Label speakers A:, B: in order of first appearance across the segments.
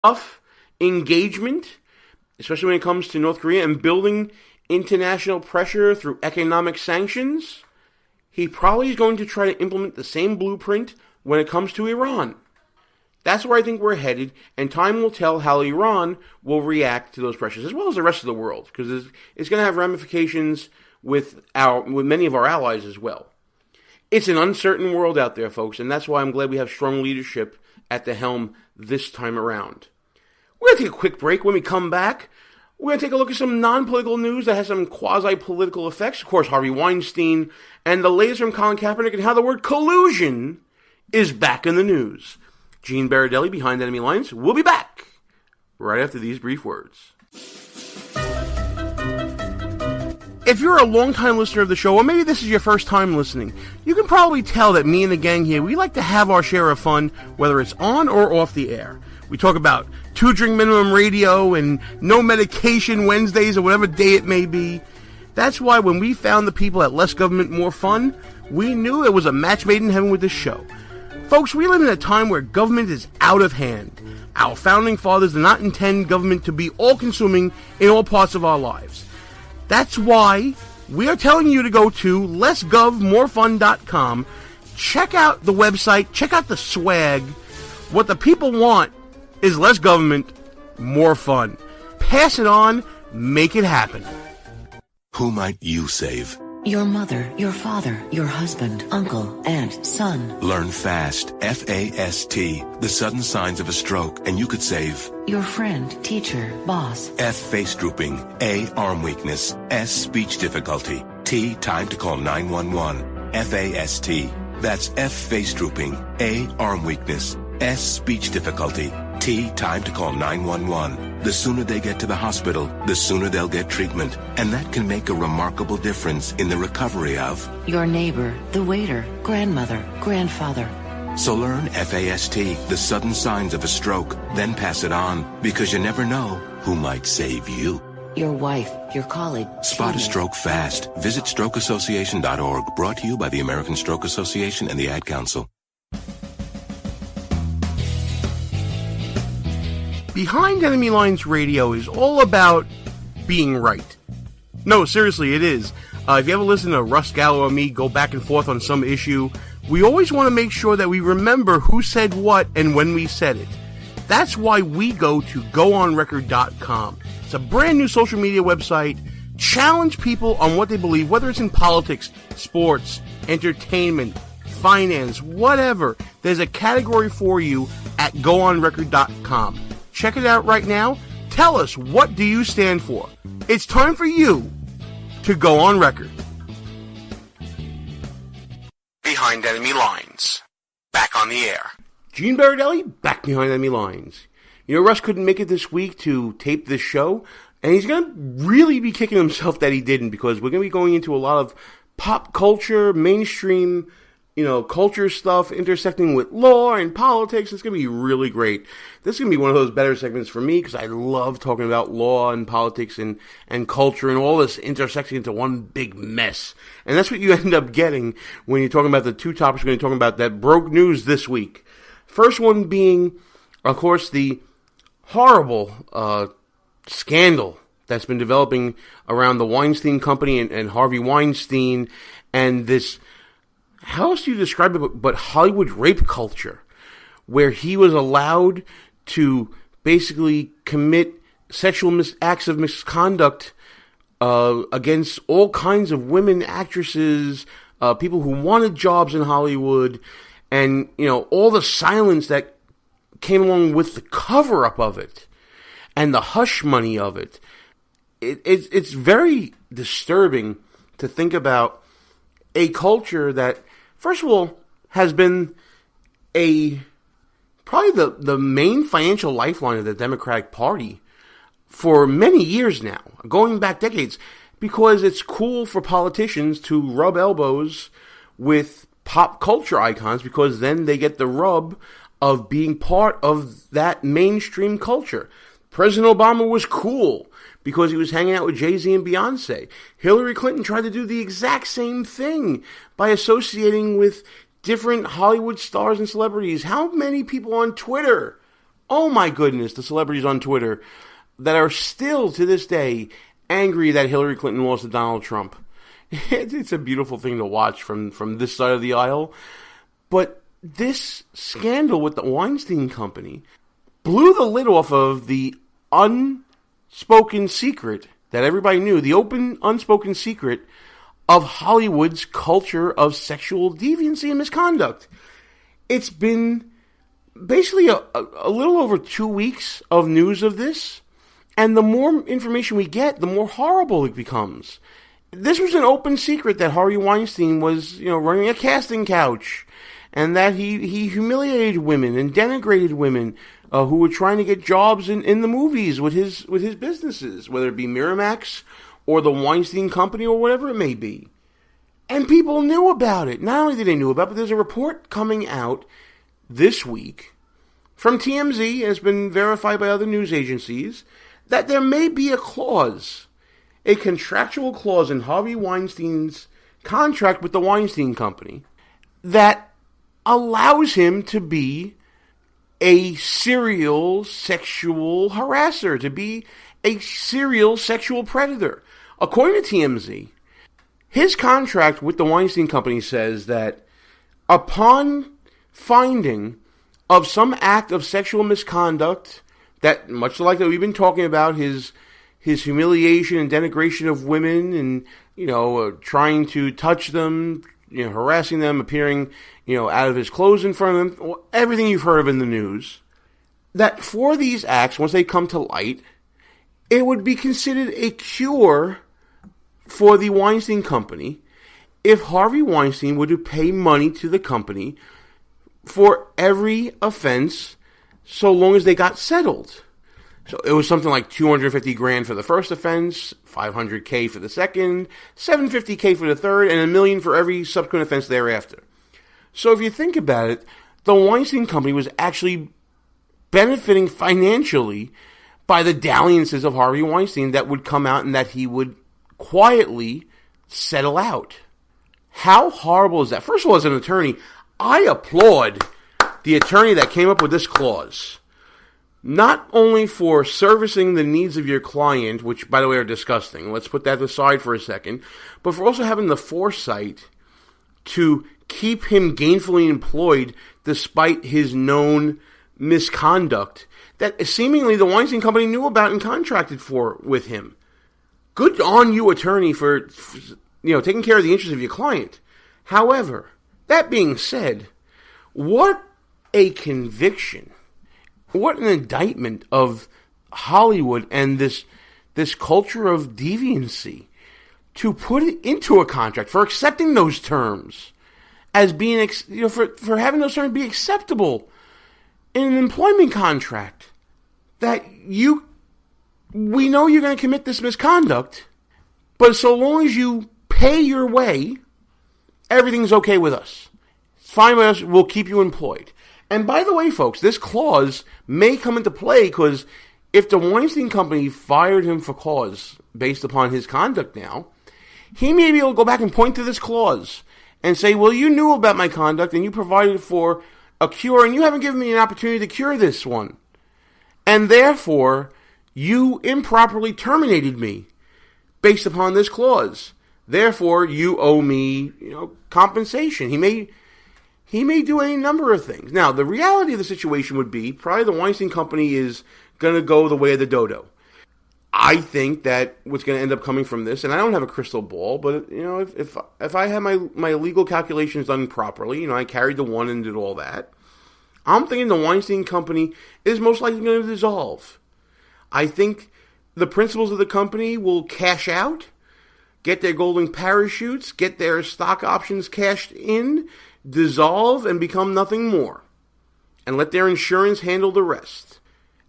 A: tough engagement, especially when it comes to North Korea and building international pressure through economic sanctions, he probably is going to try to implement the same blueprint when it comes to Iran. That's where I think we're headed, and time will tell how Iran will react to those pressures, as well as the rest of the world, because it's going to have ramifications with many of our allies as well. It's an uncertain world out there, folks, and that's why I'm glad we have strong leadership at the helm this time around. We're going to take a quick break. When we come back, we're going to take a look at some non-political news that has some quasi-political effects. Of course, Harvey Weinstein, and the latest from Colin Kaepernick, and how the word collusion is back in the news. Gene Baradelli, Behind Enemy Lines. We'll be back right after these brief words. If you're a long-time listener of the show, or maybe this is your first time listening, you can probably tell that me and the gang here, we like to have our share of fun, whether it's on or off the air. We talk about 2-drink minimum radio and no medication Wednesdays or whatever day it may be. That's why when we found the people at Less Government, More Fun, we knew it was a match made in heaven with this show. Folks, we live in a time where government is out of hand. Our founding fathers did not intend government to be all-consuming in all parts of our lives. That's why we are telling you to go to lessgovmorefun.com, check out the website, check out the swag. What the people want is less government, more fun. Pass it on, make it happen.
B: Who might you save?
C: Your mother, your father, your husband, uncle, aunt, son.
B: Learn FAST, F-A-S-T, the sudden signs of a stroke, and you could save.
C: Your friend, teacher, boss.
B: F, face drooping. A, arm weakness. S, speech difficulty. T, time to call 911. F-A-S-T. That's F, face drooping. A, arm weakness. S, speech difficulty. T, time to call 911. The sooner they get to the hospital, the sooner they'll get treatment. And that can make a remarkable difference in the recovery of
C: your neighbor, the waiter, grandmother, grandfather.
B: So learn FAST, the sudden signs of a stroke, then pass it on, because you never know who might save you.
C: Your wife, your colleague.
B: Spot a stroke fast. Visit strokeassociation.org, brought to you by the American Stroke Association and the Ad Council.
A: Behind Enemy Lines Radio is all about being right. No, seriously, it is. If you ever listen to Russ Gallo or me go back and forth on some issue, we always want to make sure that we remember who said what and when we said it. That's why we go to goonrecord.com. It's a brand new social media website. Challenge people on what they believe, whether it's in politics, sports, entertainment, finance, whatever. There's a category for you at goonrecord.com. Check it out right now. Tell us, what do you stand for? It's time for you to go on record. Behind Enemy Lines. Back on the air. Gene Baradelli, back behind Enemy Lines. You know, Russ couldn't make it this week to tape this show, and he's going to really be kicking himself that he didn't, because we're going to be going into a lot of pop culture, mainstream, culture stuff intersecting with law and politics. It's going to be really great. This is going to be one of those better segments for me, because I love talking about law and politics and culture and all this intersecting into one big mess. And that's what you end up getting when you're talking about the two topics we're going to be talking about that broke news this week. First one being, of course, the horrible scandal that's been developing around the Weinstein Company and Harvey Weinstein, and this, how else do you describe it but Hollywood rape culture, where he was allowed to basically commit sexual acts of misconduct against all kinds of women actresses, people who wanted jobs in Hollywood, and all the silence that came along with the cover-up of it and the hush money of it. It's very disturbing to think about a culture that, first of all, has been probably the main financial lifeline of the Democratic Party for many years now, going back decades, because it's cool for politicians to rub elbows with pop culture icons, because then they get the rub of being part of that mainstream culture. President Obama was cool because he was hanging out with Jay-Z and Beyonce. Hillary Clinton tried to do the exact same thing by associating with different Hollywood stars and celebrities. How many people on Twitter Oh my goodness, the celebrities on Twitter that are still to this day angry that Hillary Clinton lost to Donald Trump. It's a beautiful thing to watch from this side of the aisle. But this scandal with the Weinstein Company blew the lid off of the unspoken secret that everybody knew, the open, unspoken secret of Hollywood's culture of sexual deviancy and misconduct. It's been basically a little over 2 weeks of news of this, and the more information we get, the more horrible it becomes. This was an open secret that Harvey Weinstein was, running a casting couch, and that he humiliated women and denigrated women who were trying to get jobs in the movies with his businesses, whether it be Miramax or the Weinstein Company or whatever it may be. And people knew about it. Not only did they know about it, but there's a report coming out this week from TMZ, and it's been verified by other news agencies, that there may be a clause, a contractual clause in Harvey Weinstein's contract with the Weinstein Company that allows him to be a serial sexual harasser, to be a serial sexual predator. According to TMZ, his contract with the Weinstein Company says that upon finding of some act of sexual misconduct, that much like that we've been talking about, his humiliation and denigration of women, and trying to touch them, harassing them, appearing out of his clothes in front of them, everything you've heard of in the news, that for these acts, once they come to light, it would be considered a cure for the Weinstein Company if Harvey Weinstein were to pay money to the company for every offense, so long as they got settled. So it was something like $250,000 for the first offense, $500K for the second, $750K for the third, and $1 million for every subsequent offense thereafter. So if you think about it, the Weinstein Company was actually benefiting financially by the dalliances of Harvey Weinstein that would come out and that he would quietly settle out. How horrible is that? First of all, as an attorney, I applaud the attorney that came up with this clause. Not only for servicing the needs of your client, which, by the way, are disgusting. Let's put that aside for a second. But for also having the foresight to keep him gainfully employed despite his known misconduct that seemingly the Weinstein Company knew about and contracted for with him. Good on you, attorney, for taking care of the interests of your client. However, that being said, what a conviction. What an indictment of Hollywood and this culture of deviancy to put it into a contract, for accepting those terms as being, for having those terms be acceptable in an employment contract. That we know you're going to commit this misconduct, but so long as you pay your way, everything's okay with us. It's fine with us, we'll keep you employed. And by the way, folks, this clause may come into play because if the Weinstein Company fired him for cause based upon his conduct now, he may be able to go back and point to this clause and say, well, you knew about my conduct and you provided for a cure and you haven't given me an opportunity to cure this one. And therefore, you improperly terminated me based upon this clause. Therefore, you owe me, compensation. He may do any number of things. Now, the reality of the situation would be probably the Weinstein Company is going to go the way of the dodo. I think that what's going to end up coming from this, and I don't have a crystal ball, but if I had my legal calculations done properly, I carried the one and did all that, I'm thinking the Weinstein Company is most likely going to dissolve. I think the principals of the company will cash out, get their golden parachutes, get their stock options cashed in, dissolve, and become nothing more. And let their insurance handle the rest.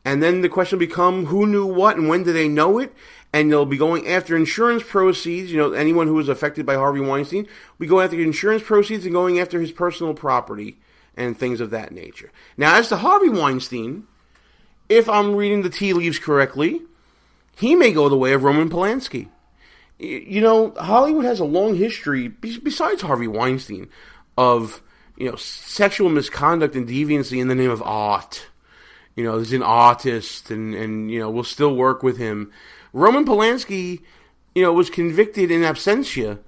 A: And then the question will become who knew what and when did they know it? And they'll be going after insurance proceeds. Anyone who was affected by Harvey Weinstein, we go after insurance proceeds and going after his personal property and things of that nature. Now, as to Harvey Weinstein, if I'm reading the tea leaves correctly, he may go the way of Roman Polanski. Hollywood has a long history, besides Harvey Weinstein, of, sexual misconduct and deviancy in the name of art. is an artist and will still work with him. Roman Polanski, was convicted in absentia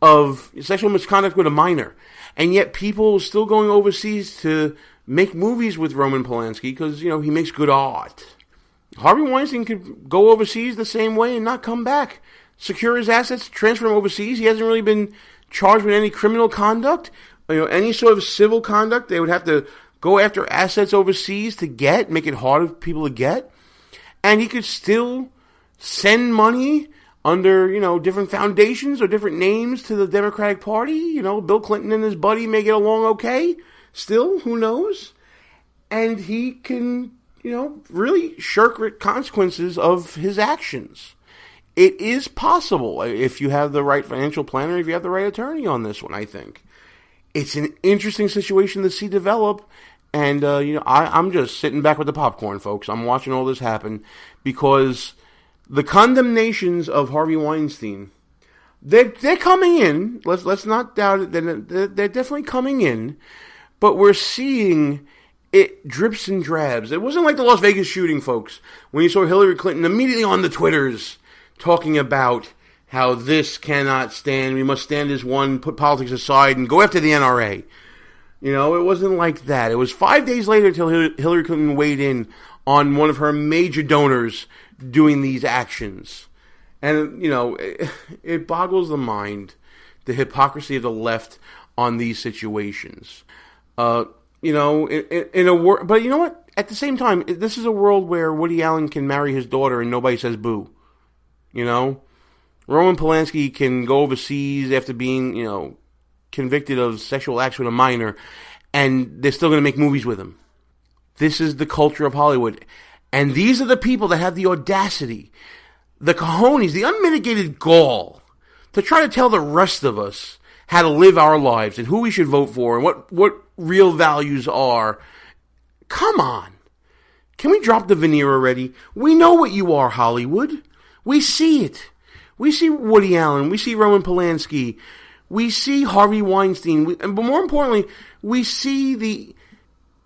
A: of sexual misconduct with a minor. And yet people are still going overseas to make movies with Roman Polanski because, he makes good art. Harvey Weinstein could go overseas the same way and not come back. Secure his assets, transfer him overseas. He hasn't really been charged with any criminal conduct. Any sort of civil conduct, they would have to go after assets overseas to make it harder for people to get. And he could still send money under, different foundations or different names to the Democratic Party. Bill Clinton and his buddy may get along okay. Still, who knows? And he can, really shirk consequences of his actions. It is possible if you have the right financial planner, if you have the right attorney on this one, I think. It's an interesting situation to see develop. And, I'm just sitting back with the popcorn, folks. I'm watching all this happen because the condemnations of Harvey Weinstein, they're coming in. Let's not doubt it. They're definitely coming in. But we're seeing it drips and drabs. It wasn't like the Las Vegas shooting, folks, when you saw Hillary Clinton immediately on the Twitters talking about how this cannot stand. We must stand as one, put politics aside, and go after the NRA. It wasn't like that. It was 5 days later until Hillary Clinton weighed in on one of her major donors doing these actions. And, it boggles the mind, the hypocrisy of the left on these situations. In a world, but you know what? At the same time, this is a world where Woody Allen can marry his daughter and nobody says boo. Roman Polanski can go overseas after being, convicted of sexual acts with a minor, and they're still going to make movies with him. This is the culture of Hollywood. And these are the people that have the audacity, the cojones, the unmitigated gall to try to tell the rest of us how to live our lives and who we should vote for and what real values are. Come on. Can we drop the veneer already? We know what you are, Hollywood. We see it. We see Woody Allen. We see Roman Polanski. We see Harvey Weinstein. But more importantly, we see the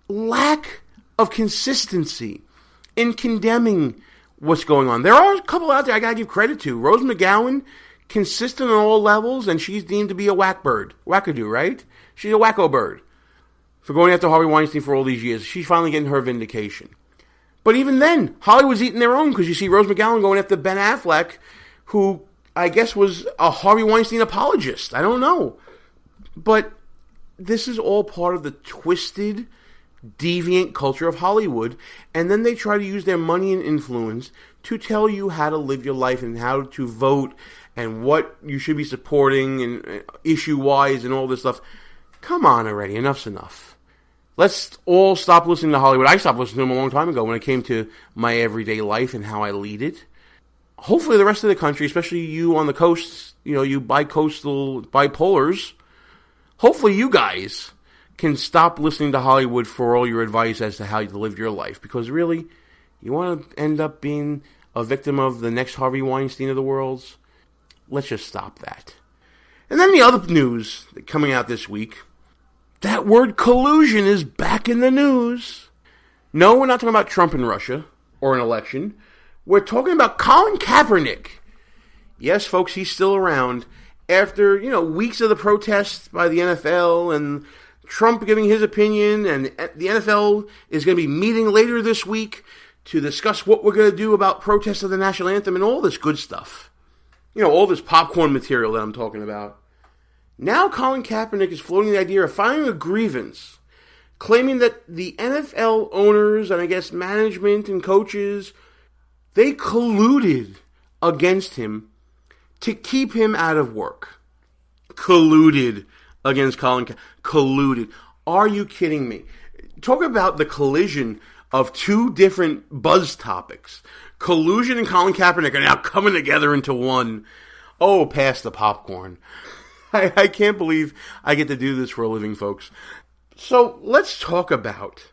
A: lack of consistency in condemning what's going on. There are a couple out there I got to give credit to. Rose McGowan, consistent on all levels, and she's deemed to be a wackadoo, right? She's a wacko bird for going after Harvey Weinstein for all these years. She's finally getting her vindication. But even then, Hollywood's eating their own because you see Rose McGowan going after Ben Affleck, who I guess was a Harvey Weinstein apologist. I don't know. But this is all part of the twisted, deviant culture of Hollywood, and then they try to use their money and influence to tell you how to live your life and how to vote and what you should be supporting and issue-wise and all this stuff. Come on already. Enough's enough. Let's all stop listening to Hollywood. I stopped listening to them a long time ago when it came to my everyday life and how I lead it. Hopefully the rest of the country, especially you on the coast, you bi-coastal bipolars, hopefully you guys can stop listening to Hollywood for all your advice as to how to live your life. Because really, you want to end up being a victim of the next Harvey Weinstein of the world? Let's just stop that. And then the other news coming out this week, that word collusion is back in the news. No, we're not talking about Trump and Russia or an election. We're talking about Colin Kaepernick. Yes, folks, he's still around. After, weeks of the protests by the NFL and Trump giving his opinion, and the NFL is going to be meeting later this week to discuss what we're going to do about protests of the national anthem and all this good stuff. All this popcorn material that I'm talking about. Now Colin Kaepernick is floating the idea of filing a grievance, claiming that the NFL owners and I guess management and coaches, they colluded against him to keep him out of work. Colluded against Colin Kaepernick. Colluded. Are you kidding me? Talk about the collision of two different buzz topics. Collusion and Colin Kaepernick are now coming together into one. Oh, pass the popcorn. I can't believe I get to do this for a living, folks. So let's talk about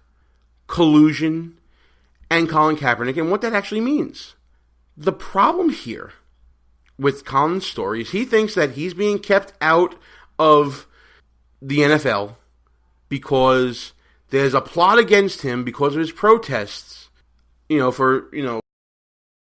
A: collusion and Colin Kaepernick and what that actually means. The problem here with Colin's story is he thinks that he's being kept out of the NFL because there's a plot against him because of his protests, for